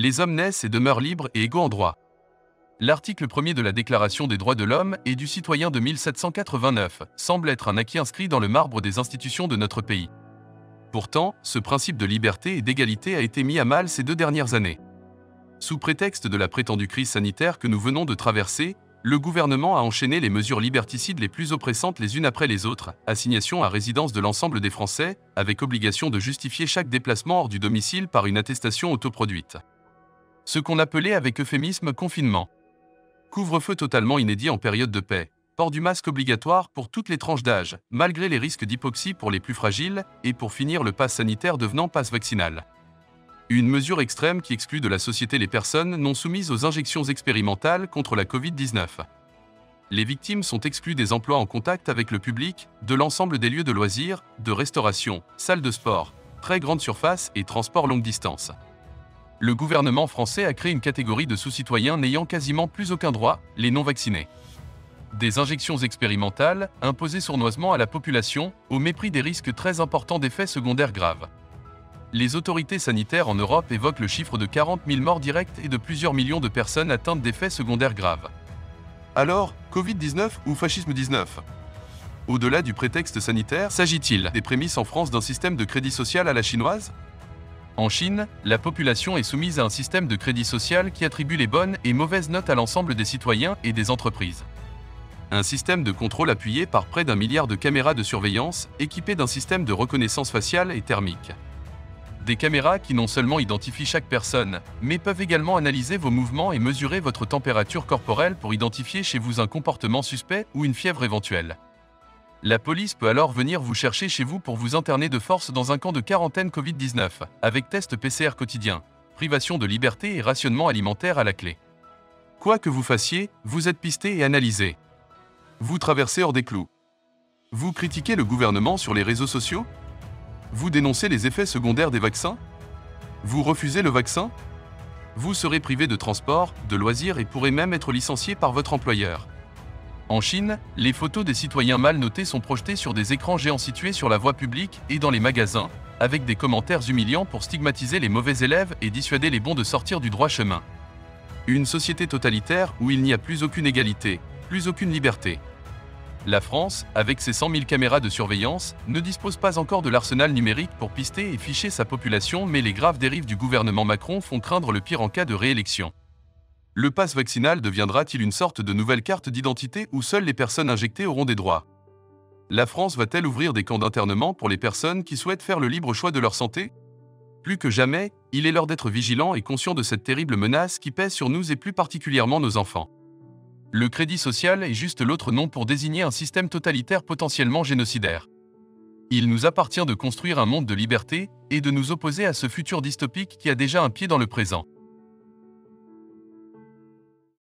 les hommes naissent et demeurent libres et égaux en droit. L'article 1er de la Déclaration des droits de l'homme et du citoyen de 1789 semble être un acquis inscrit dans le marbre des institutions de notre pays. Pourtant, ce principe de liberté et d'égalité a été mis à mal ces 2 dernières années. Sous prétexte de la prétendue crise sanitaire que nous venons de traverser, le gouvernement a enchaîné les mesures liberticides les plus oppressantes les unes après les autres, assignation à résidence de l'ensemble des Français, avec obligation de justifier chaque déplacement hors du domicile par une attestation autoproduite. Ce qu'on appelait avec euphémisme confinement. Couvre-feu totalement inédit en période de paix, port du masque obligatoire pour toutes les tranches d'âge, malgré les risques d'hypoxie pour les plus fragiles, et pour finir le pass sanitaire devenant pass vaccinal. Une mesure extrême qui exclut de la société les personnes non soumises aux injections expérimentales contre la Covid-19. Les victimes sont exclues des emplois en contact avec le public, de l'ensemble des lieux de loisirs, de restauration, salles de sport, très grande surface et transport longue distance. Le gouvernement français a créé une catégorie de sous-citoyens n'ayant quasiment plus aucun droit, les non-vaccinés. Des injections expérimentales, imposées sournoisement à la population, au mépris des risques très importants d'effets secondaires graves. Les autorités sanitaires en Europe évoquent le chiffre de 40 000 morts directes et de plusieurs millions de personnes atteintes d'effets secondaires graves. Alors, Covid-19 ou fascisme 19 ? Au-delà du prétexte sanitaire, s'agit-il des prémices en France d'un système de crédit social à la chinoise ? En Chine, la population est soumise à un système de crédit social qui attribue les bonnes et mauvaises notes à l'ensemble des citoyens et des entreprises. Un système de contrôle appuyé par près d'1 milliard de caméras de surveillance, équipé d'un système de reconnaissance faciale et thermique. Des caméras qui non seulement identifient chaque personne, mais peuvent également analyser vos mouvements et mesurer votre température corporelle pour identifier chez vous un comportement suspect ou une fièvre éventuelle. La police peut alors venir vous chercher chez vous pour vous interner de force dans un camp de quarantaine Covid-19, avec test PCR quotidien, privation de liberté et rationnement alimentaire à la clé. Quoi que vous fassiez, vous êtes pisté et analysé. Vous traversez hors des clous. Vous critiquez le gouvernement sur les réseaux sociaux ? Vous dénoncez les effets secondaires des vaccins ? Vous refusez le vaccin ? Vous serez privé de transport, de loisirs et pourrez même être licencié par votre employeur. En Chine, les photos des citoyens mal notés sont projetées sur des écrans géants situés sur la voie publique et dans les magasins, avec des commentaires humiliants pour stigmatiser les mauvais élèves et dissuader les bons de sortir du droit chemin. Une société totalitaire où il n'y a plus aucune égalité, plus aucune liberté. La France, avec ses 100 000 caméras de surveillance, ne dispose pas encore de l'arsenal numérique pour pister et ficher sa population, mais les graves dérives du gouvernement Macron font craindre le pire en cas de réélection. Le pass vaccinal deviendra-t-il une sorte de nouvelle carte d'identité où seules les personnes injectées auront des droits ? La France va-t-elle ouvrir des camps d'internement pour les personnes qui souhaitent faire le libre choix de leur santé ? Plus que jamais, il est l'heure d'être vigilant et conscient de cette terrible menace qui pèse sur nous et plus particulièrement nos enfants. Le crédit social est juste l'autre nom pour désigner un système totalitaire potentiellement génocidaire. Il nous appartient de construire un monde de liberté et de nous opposer à ce futur dystopique qui a déjà un pied dans le présent.